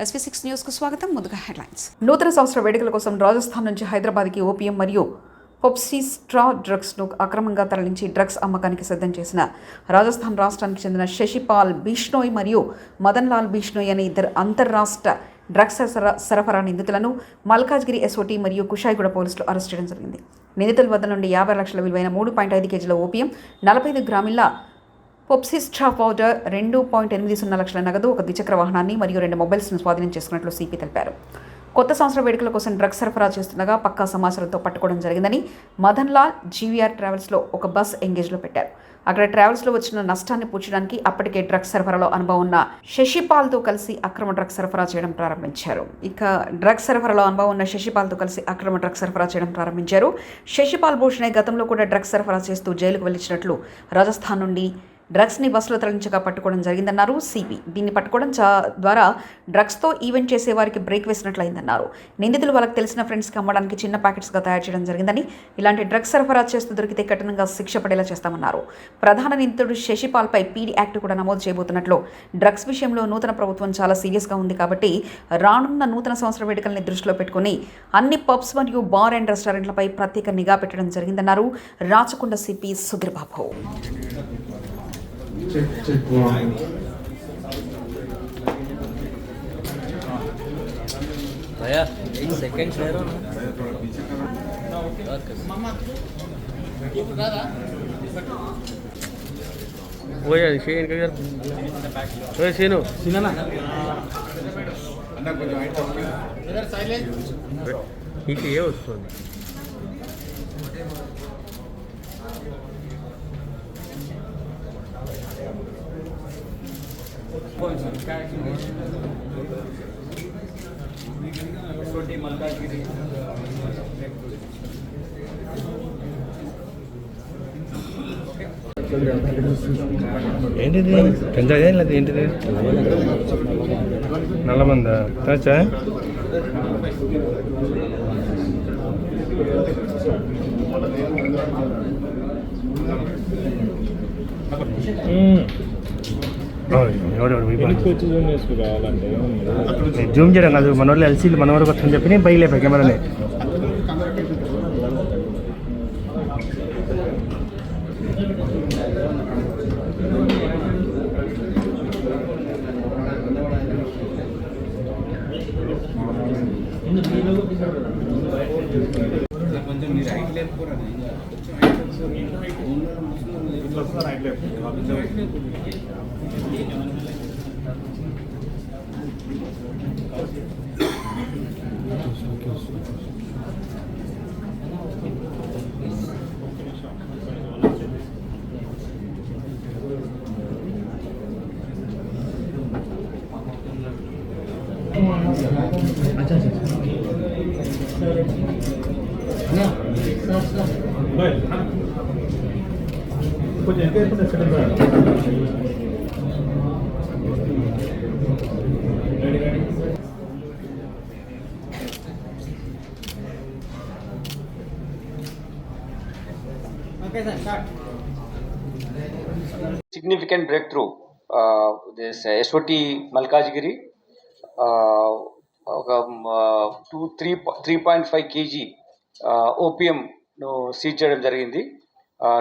SV6 న్యూస్కు స్వాగతం. ముందుగా హెడ్లైన్స్. నూతన సంవత్సర వేడుకల కోసం రాజస్థాన్ నుంచి హైదరాబాద్కి ఓపీఎం మరియు పొప్సిస్ట్రా డ్రగ్స్ను అక్రమంగా తరలించి డ్రగ్స్ అమ్మకానికి సిద్ధం చేసిన రాజస్థాన్ రాష్ట్రానికి చెందిన శశిపాల్ బిష్నోయ్ మరియు మదన్ లాల్ బిష్నోయ్ అనే ఇద్దరు అంతర్రాష్ట్ర డ్రగ్స్ సరఫరా నిందితులను మల్కాజ్గిరి ఎస్ఓటీ మరియు కుషాయిగూడ పోలీసులు అరెస్ట్ చేయడం జరిగింది. నిందితుల వద్ద నుండి 50 లక్షల విలువైన 3.5 కేజీల ఓపీఎం, 45 గ్రాముల పొప్సిస్ట్రా పౌడర్, 2.80 లక్షల నగదు, ఒక ద్విచక్ర వాహనాన్ని మరియు 2 మొబైల్స్ను స్వాధీనం చేసుకున్నట్లు సిపి తెలిపారు. కొత్త సంవత్సర వేడుకల కోసం డ్రగ్స్ సరఫరా చేస్తుండగా పక్కా సమాచారంతో పట్టుకోవడం జరిగిందని మదన్ లాల్ జీవీఆర్ ట్రావెల్స్లో ఒక బస్ ఎంగేజ్లో పెట్టారు. అక్కడ ట్రావెల్స్లో వచ్చిన నష్టాన్ని పూడ్చడానికి అప్పటికే డ్రగ్స్ సరఫరాలో అనుభవం ఉన్న శశిపాల్తో కలిసి అక్రమ డ్రగ్స్ సరఫరా చేయడం ప్రారంభించారు. శశిపాల్ భూషణ్ గతంలో కూడా డ్రగ్స్ సరఫరా చేస్తూ జైలుకు వెళ్లించినట్లు రాజస్థాన్ నుండి డ్రగ్స్ని బస్సులో తరలించగా పట్టుకోవడం జరిగిందన్నారు సిపి. దీన్ని పట్టుకోవడం ద్వారా డ్రగ్స్తో ఈవెంట్ చేసే వారికి బ్రేక్ వేసినట్లయిందన్నారు. నిందితులు వాళ్ళకి తెలిసిన ఫ్రెండ్స్కి అమ్మడానికి చిన్న ప్యాకెట్స్గా తయారు చేయడం జరిగిందని, ఇలాంటి డ్రగ్స్ సరఫరా చేస్తూ దొరికితే కఠినంగా శిక్ష పడేలా చేస్తామన్నారు. ప్రధాన నిందితుడు శశిపాల్పై పీడీ యాక్ట్ కూడా నమోదు చేయబోతున్నట్లు, డ్రగ్స్ విషయంలో నూతన ప్రభుత్వం చాలా సీరియస్గా ఉంది కాబట్టి రానున్న నూతన సంవత్సర వేడుకల్ని దృష్టిలో పెట్టుకుని అన్ని పబ్స్ మరియు బార్ అండ్ రెస్టారెంట్లపై ప్రత్యేక నిఘా పెట్టడం జరిగిందన్నారు రాచకొండ సిపి సుగిర్బాబు. Check one. भैया एक सेकंड ठहरो ना। वो यार शेन का यार ओए शेनो सीना ना अंदर को जॉइंट इधर साइलेंट ठीक है उसको మల్కాజ్గిరి ఏంటిది గంజాయే లేదు ఏంటిది నల్లమంద తాచా జూమ్ చేయడం కాదు, మన వాళ్ళు ఎల్సీలు మన వరకు వస్తుందని చెప్పి నేను బయలు లేపా కెమెరాని. కొంచెం మీరు హైట్ లేకపోరా Significant breakthrough. This SOT Malkajgiri, 3.5 kg opium seize చేయడం జరిగింది.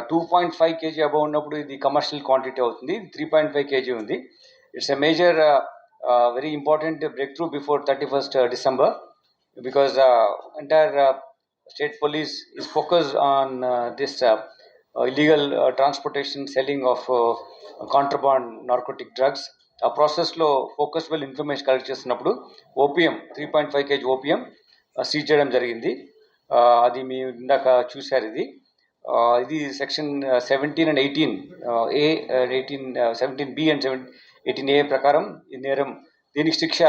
2.5 kg అబౌవ్ ఉన్నప్పుడు ఇది కమర్షియల్ క్వాంటిటీ అవుతుంది. 3.5 kg ఉంది. It's a major very important break through before 31st December because entire state police is focused on this illegal transportation, selling of contraband narcotic drugs. ఆ ప్రాసెస్లో ఫోకస్బుల్ information collect చేస్తున్నప్పుడు OPM 3.5 kg OPM seize చేయడం జరిగింది. అది మీ ఇందాక చూశారు. ఇది section 17 and 18 A, 17B and 18A ప్రకారం ఈ నేరం, దీనికి శిక్ష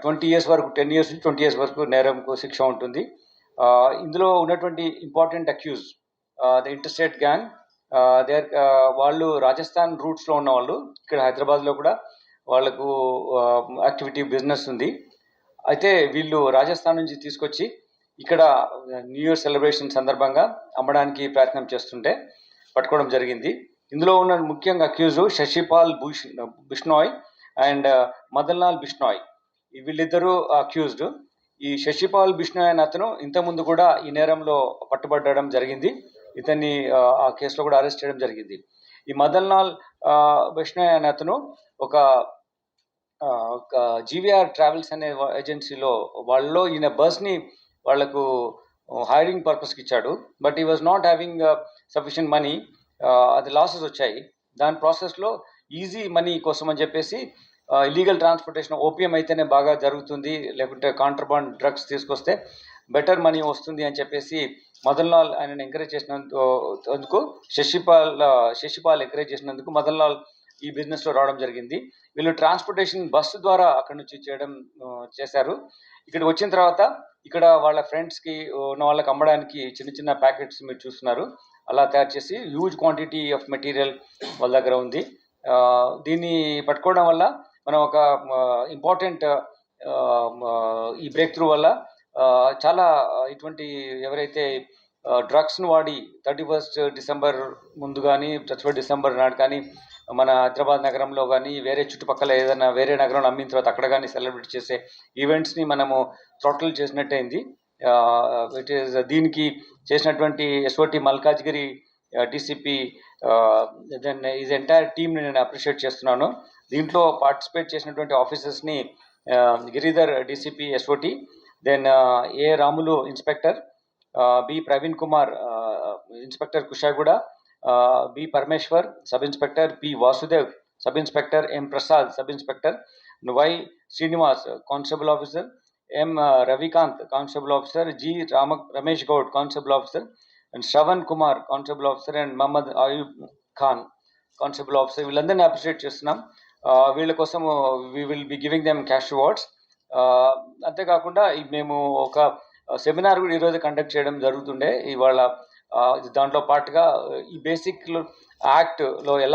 20 years వరకు, 10 years నుంచి 20 years వరకు నేరంకు శిక్ష ఉంటుంది. ఇందులో ఉన్నటువంటి important accused the interstate gang, వాళ్ళు రాజస్థాన్ రూట్స్లో ఉన్న వాళ్ళు, ఇక్కడ హైదరాబాద్లో కూడా వాళ్ళకు యాక్టివిటీ బిజినెస్ ఉంది. అయితే వీళ్ళు రాజస్థాన్ నుంచి తీసుకొచ్చి ఇక్కడ న్యూ ఇయర్ సెలబ్రేషన్ సందర్భంగా అమ్మడానికి ప్రయత్నం చేస్తుంటే పట్టుకోవడం జరిగింది. ఇందులో ఉన్న ముఖ్యంగా అక్యూజ్ శశిపాల్ బిష్నోయ్ అండ్ మదన్ లాల్ బిష్నోయ్. వీళ్ళిద్దరూ అక్యూజ్డ్. ఈ శశిపాల్ బిష్ణోయ్ అనే అతను ఇంతకుముందు కూడా ఈ నేరంలో పట్టుబడడం జరిగింది. ఇతన్ని ఆ కేసులో కూడా అరెస్ట్ చేయడం జరిగింది. ఈ మదన్ లాల్ బిష్ణోయ్ అనే అతను ఒక జీవీఆర్ ట్రావెల్స్ అనే ఏజెన్సీలో వాళ్ళలో ఈయన బస్ని వాళ్లకు హైరింగ్ పర్పస్కి ఇచ్చాడు. బట్ ఈ was not having sufficient money. అది లాసెస్ వచ్చాయి. దాని ప్రాసెస్లో ఈజీ మనీ కోసం అని చెప్పేసి ఇల్లీగల్ ట్రాన్స్పోర్టేషన్ ఓపీఎం అయితేనే బాగా జరుగుతుంది, లేకుంటే కాంట్రబాండ్ డ్రగ్స్ తీసుకొస్తే బెటర్ మనీ వస్తుంది అని చెప్పేసి మదన్ లాల్ ఆయన ఎంకరేజ్ చేసినందుకు శశిపాల్ ఎంకరేజ్ చేసినందుకు మదన్ లాల్ ఈ బిజినెస్లో రావడం జరిగింది. వీళ్ళు ట్రాన్స్పోర్టేషన్ బస్సు ద్వారా అక్కడి నుంచి చేశారు. ఇక్కడికి వచ్చిన తర్వాత ఇక్కడ వాళ్ళ ఫ్రెండ్స్కి ఉన్న వాళ్ళకి అమ్మడానికి చిన్న చిన్న ప్యాకెట్స్ మీరు చూస్తున్నారు, అలా తయారు చేసి హ్యూజ్ క్వాంటిటీ ఆఫ్ మెటీరియల్ వాళ్ళ దగ్గర ఉంది. దీన్ని పట్టుకోవడం వల్ల మనం ఒక ఇంపార్టెంట్ ఈ బ్రేక్ త్రూ వల్ల చాలా ఇటువంటి ఎవరైతే డ్రగ్స్ను వాడి 31 డిసెంబర్ ముందు కానీ 31 డిసెంబర్ నాడు కానీ మన హైదరాబాద్ నగరంలో కానీ వేరే చుట్టుపక్కల ఏదైనా వేరే నగరంలో అమ్మిన తర్వాత అక్కడ కానీ సెలబ్రేట్ చేసే ఈవెంట్స్ని మనము థ్రాటిల్ చేసినట్టయింది. ఇట్ ఈస్ దీనికి చేసినటువంటి SOT Malkajgiri DCP then is entire టీమ్ని నేను అప్రిషియేట్ చేస్తున్నాను. దీంట్లో పార్టిసిపేట్ చేసినటువంటి ఆఫీసర్స్ని Giridhar DCP SOT, then A Ramulu inspector, B Praveen Kumar inspector Kushaiguda, B Parameshwar sub inspector, P Vasudev sub inspector, M Prasad sub inspector, Y Srinivas constable officer, M Ravikanth constable officer, G Ramesh Goud constable officer, and Shravan Kumar constable officer, and Mohammed Ayub Khan constable officer. వీళ్ళందరినీ appreciate చేస్తున్నాం. వీళ్ళ కోసం we will be giving them cash rewards. అంతేకాకుండా మేము ఒక seminar కూడా ఈరోజు conduct చేయడం జరుగుతుండే. ఇవాళ దాంట్లో పాటుగా ఈ బేసిక్ యాక్ట్లో ఎలా